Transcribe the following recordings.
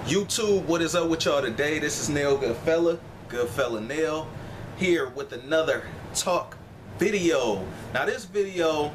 YouTube, what is up with y'all today? This is Nail Goodfella Nail, here with another talk video. Now this video,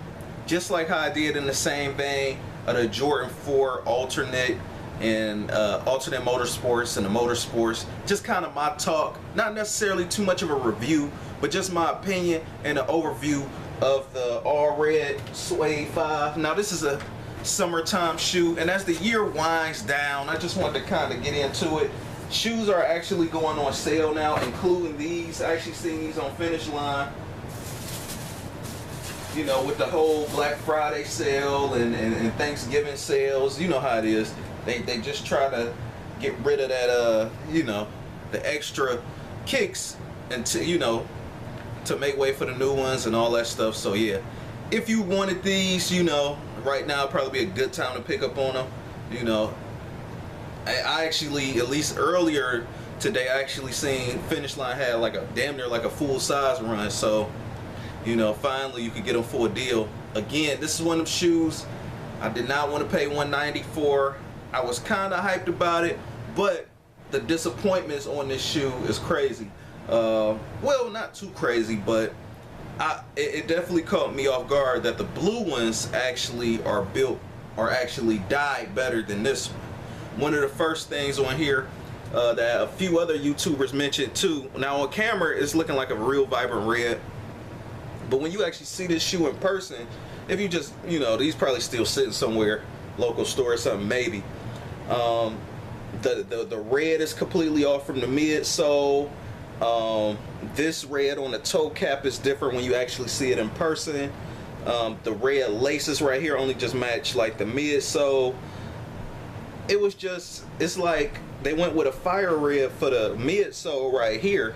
just like how I did in the same vein of the Jordan 4 alternate and alternate motorsports and the motorsports, just kind of my talk, not necessarily too much of a review, but just my opinion and an overview of the all red suede 5. Now this is a summertime shoe, and as the year winds down, I just wanted to kind of get into it. Shoes are actually going on sale now, including these. I actually seen these on Finish Line, you know, with the whole Black Friday sale and Thanksgiving sales. You know how it is. They just try to get rid of that you know, the extra kicks and to make way for the new ones and all that stuff. So yeah, if you wanted these, you know, right now would probably be a good time to pick up on them. You know, I actually, at least earlier today, I actually seen Finish Line had like a damn near like a full size run. So, you know, finally you could get them for a deal. Again, this is one of them shoes I did not want to pay $190 for. I was kind of hyped about it, but the disappointments on this shoe is crazy. Well, not too crazy, but it definitely caught me off guard that the blue ones actually are actually dyed better than this one. One of the first things on here that a few other YouTubers mentioned too. Now on camera it's looking like a real vibrant red, but when you actually see this shoe in person, if you just, you know, these probably still sitting somewhere, local store or something maybe. The red is completely off from the midsole. This red on the toe cap is different when you actually see it in person. The red laces right here only just match like the midsole. It was just, it's like they went with a fire red for the midsole right here,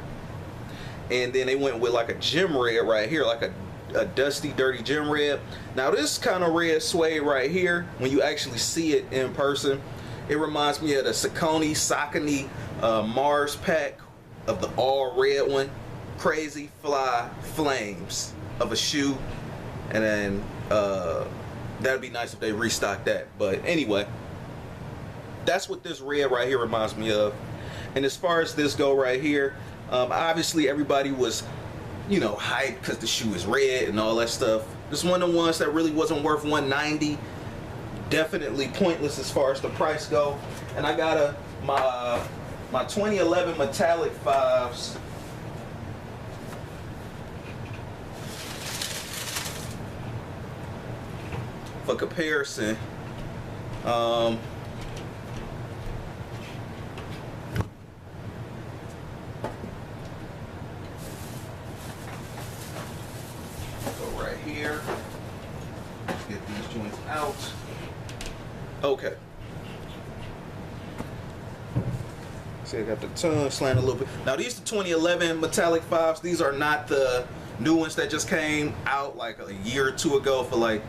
and then they went with like a gym red right here, like a dusty, dirty gym red. Now this kind of red suede right here, when you actually see it in person, it reminds me of the Saucony Mars pack of the all red one. Crazy fly flames of a shoe, and then that'd be nice if they restock that. But anyway, that's what this red right here reminds me of. And as far as this go right here, obviously everybody was, you know, hyped because the shoe is red and all that stuff. This is one of the ones that really wasn't worth $190. Definitely pointless as far as the price go. And I got my 2011 metallic 5s. For comparison, go right here. Get these joints out. Okay. See, I got the tongue slanted a little bit. Now these are 2011 metallic 5s. These are not the new ones that just came out like a year or two ago for like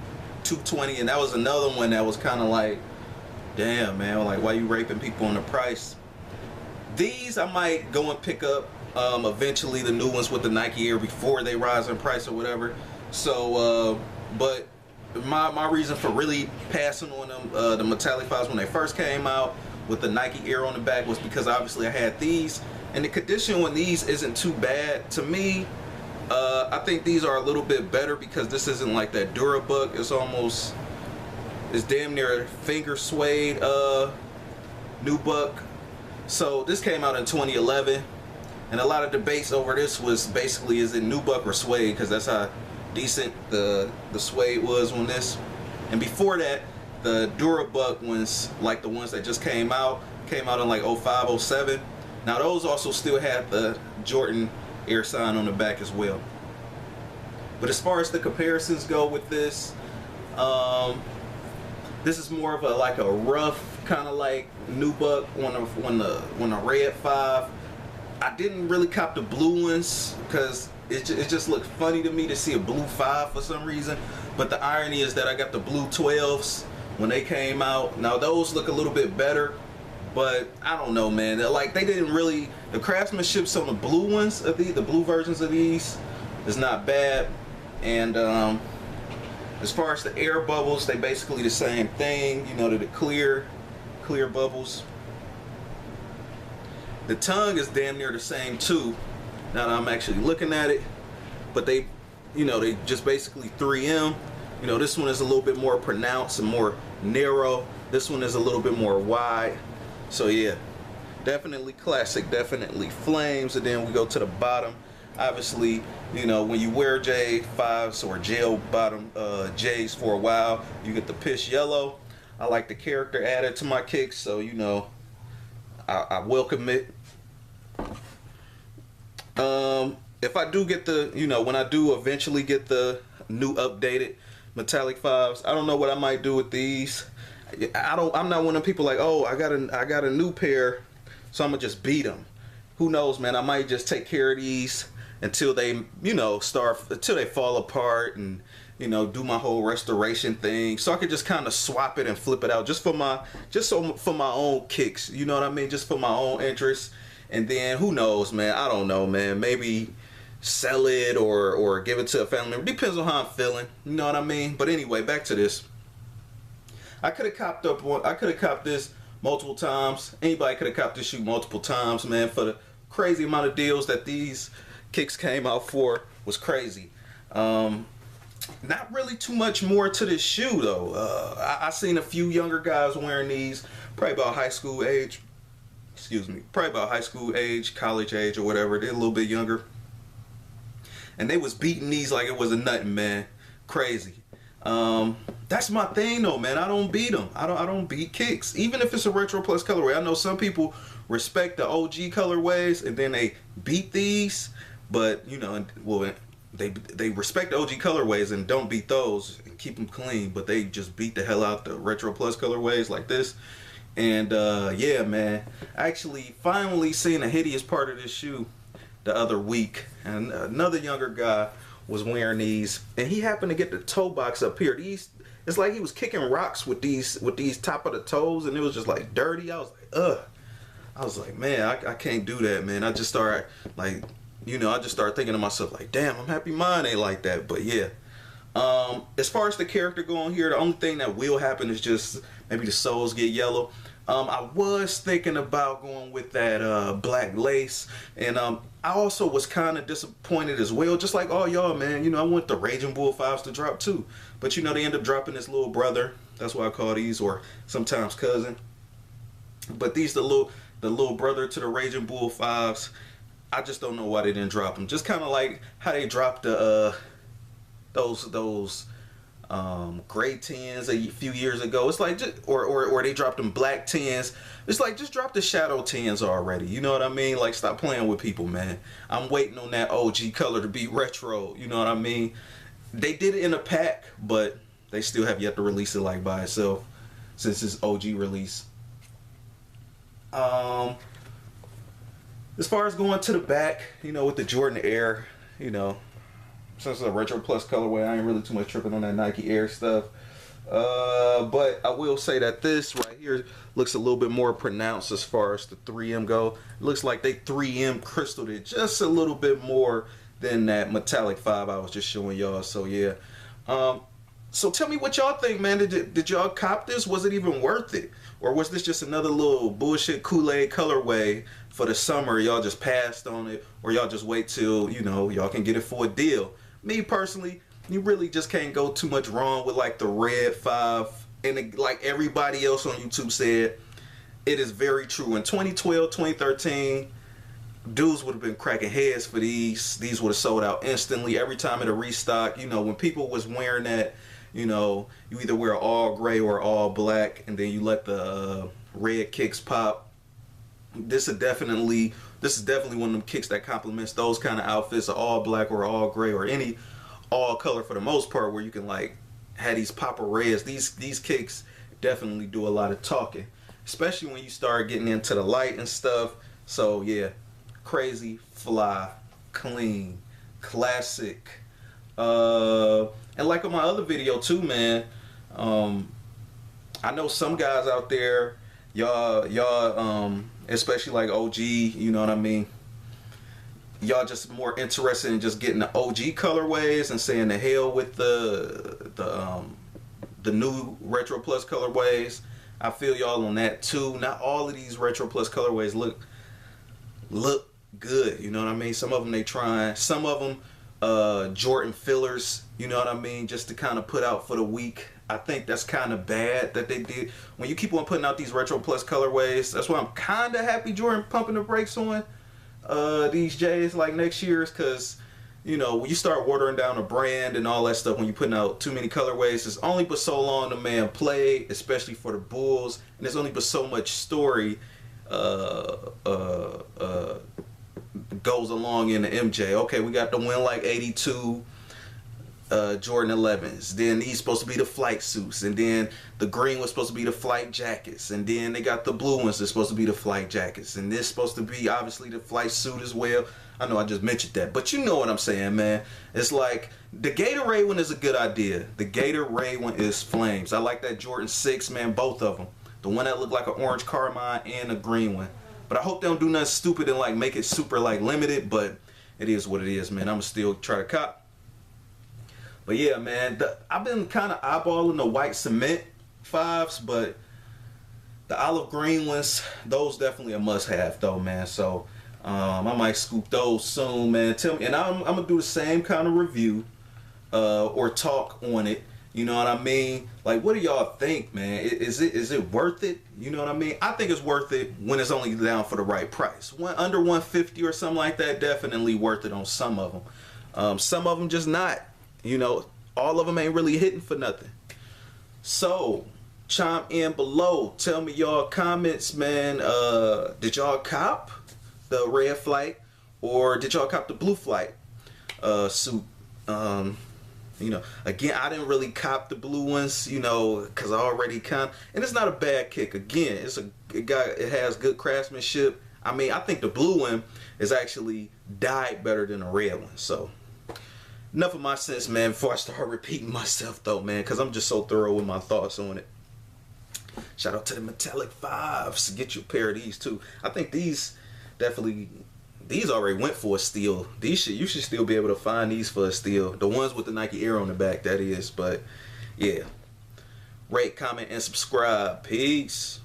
$220, and that was another one that was kind of like, damn man, like why you raping people on the price. These I might go and pick up eventually, the new ones with the Nike Air before they rise in price or whatever. So but my reason for really passing on them, the metallic 5s when they first came out with the Nike Air on the back, was because obviously I had these, and the condition on these isn't too bad to me. I think these are a little bit better because this isn't like that Durabuck. It's damn near finger suede nubuck. So this came out in 2011, and a lot of debates over this was basically, is it nubuck or suede, because that's how decent the suede was on this. And before that, the Durabuck ones, like the ones that just came out in like 05, 07. Now those also still had the Jordan Air sign on the back as well. But as far as the comparisons go with this, this is more of a rough kind of like nubuck on the red 5. I didn't really cop the blue ones because it just looked funny to me to see a blue 5 for some reason. But the irony is that I got the blue 12s when they came out. Now those look a little bit better, but I don't know, man. Like, they didn't really, the craftsmanship on the blue ones of the blue versions of these is not bad. And as far as the air bubbles, they basically the same thing. You know, they're the clear bubbles. The tongue is damn near the same too. Now that I'm actually looking at it, but they, you know, they just basically 3M. You know, this one is a little bit more pronounced and more narrow. This one is a little bit more wide. So yeah, definitely classic, definitely flames. And then we go to the bottom. Obviously, you know, when you wear J5s or gel bottom J's for a while, you get the piss yellow. I like the character added to my kicks, so you know, I welcome it. If I do get the, you know, when I do eventually get the new updated metallic 5s, I don't know what I might do with these. I'm not one of people like, oh, I got a new pair, so I'm gonna just beat them. Who knows, man? I might just take care of these until they, you know, until they fall apart, and you know, do my whole restoration thing, so I could just kind of swap it and flip it out just for my own kicks. You know what I mean? Just for my own interest. And then who knows, man? I don't know, man. Maybe sell it or give it to a family member. Depends on how I'm feeling. You know what I mean? But anyway, back to this. I could have copped up one. I could have copped this multiple times. Anybody could have copped this shoe multiple times, man. For the crazy amount of deals that these kicks came out for was crazy. Not really too much more to this shoe though. I seen a few younger guys wearing these, probably about high school age. Excuse me, probably about high school age, college age, or whatever. They're a little bit younger, and they was beating these like it was a nothing, man. Crazy. That's my thing though, man. I don't beat them. I don't beat kicks, even if it's a retro plus colorway. I know some people respect the OG colorways and then they beat these, but you know, well, they respect the OG colorways and don't beat those and keep them clean, but they just beat the hell out the retro plus colorways like this. And yeah, man, actually finally seen a hideous part of this shoe the other week, and another younger guy was wearing these, and he happened to get the toe box up here. These, it's like he was kicking rocks with these top of the toes, and it was just like dirty. I was like, ugh. I was like, man, I can't do that, man. I just started like, you know, I just started thinking to myself like, damn, I'm happy mine ain't like that. But yeah, as far as the character going here, the only thing that will happen is just maybe the soles get yellow. I was thinking about going with that black lace, and I also was kind of disappointed as well, just like all y'all, man. You know, I want the Raging Bull 5s to drop too, but you know, they end up dropping this little brother. That's why I call these, or sometimes cousin. But these the little brother to the Raging Bull 5s. I just don't know why they didn't drop them. Just kind of like how they dropped the those gray 10s a few years ago. It's like just, or they dropped them black 10s. It's like, just drop the shadow 10s already. You know what I mean? Like, stop playing with people, man. I'm waiting on that OG color to be retro. You know what I mean? They did it in a pack, but they still have yet to release it like by itself since it's OG release. As far as going to the back, you know, with the Jordan Air, you know, since it's a retro plus colorway, I ain't really too much tripping on that Nike Air stuff. But I will say that this right here looks a little bit more pronounced as far as the 3M go. It looks like they 3M crystalled it just a little bit more than that metallic 5 I was just showing y'all. So yeah. So tell me what y'all think, man. Did y'all cop this? Was it even worth it? Or was this just another little bullshit Kool-Aid colorway for the summer? Y'all just passed on it, or y'all just wait till, you know, y'all can get it for a deal? Me personally, you really just can't go too much wrong with like the red 5. And like everybody else on YouTube said, it is very true. In 2012, 2013, dudes would have been cracking heads for these. These would have sold out instantly every time at a restock. You know, when people was wearing that, you know, you either wear all gray or all black, and then you let the red kicks pop. This is definitely one of them kicks that complements those kind of outfits, of all black or all gray or any all color for the most part, where you can like have these pop of reds. These kicks definitely do a lot of talking, especially when you start getting into the light and stuff. So yeah, crazy, fly, clean, classic. And like on my other video too, man, I know some guys out there, y'all especially like OG, you know what I mean, y'all just more interested in just getting the OG colorways and saying the hell with the new retro plus colorways. I feel y'all on that too. Not all of these retro plus colorways look look good. You know what I mean? Some of them they trying. Some of them Jordan fillers. You know what I mean? Just to kind of put out for the week. I think that's kind of bad that they did. When you keep on putting out these Retro Plus colorways, that's why I'm kind of happy Jordan pumping the brakes on these J's like next year's, because you know, when you start watering down a brand and all that stuff, when you're putting out too many colorways, it's only but so long the man play, especially for the Bulls, and there's only but so much story goes along in the MJ. Okay, we got the win like 82 Jordan 11s. Then these supposed to be the flight suits, and then the green was supposed to be the flight jackets, and then they got the blue ones that's supposed to be the flight jackets, and this supposed to be obviously the flight suit as well. I know I just mentioned that, but you know what I'm saying, man. It's like the Gatorade one is a good idea. The Gatorade one is flames. I like that Jordan 6, man, both of them. The one that looked like an orange carmine and the green one. But I hope they don't do nothing stupid and like make it super like limited, but it is what it is, man. I'm gonna still try to cop. But yeah, man, I've been kind of eyeballing the white cement 5s, but the olive green ones, those definitely a must-have though, man. So I might scoop those soon, man. Tell me, and I'm gonna do the same kind of review or talk on it. You know what I mean? Like, what do y'all think, man? Is it worth it? You know what I mean? I think it's worth it when it's only down for the right price. Under 150 or something like that, definitely worth it on some of them. Some of them just not. You know, all of them ain't really hitting for nothing. So chime in below. Tell me y'all comments, man. Did y'all cop the red flight, or did y'all cop the blue flight suit? You know, again, I didn't really cop the blue ones, you know, because I already and it's not a bad kick. Again, it has good craftsmanship. I mean, I think the blue one is actually dyed better than the red one. So enough of my sense, man, before I start repeating myself though, man, because I'm just so thorough with my thoughts on it. Shout out to the metallic 5s. Get you a pair of these too. I think these definitely, these already went for a steal. You should still be able to find these for a steal. The ones with the Nike Air on the back, that is. But yeah, rate, comment, and subscribe. Peace.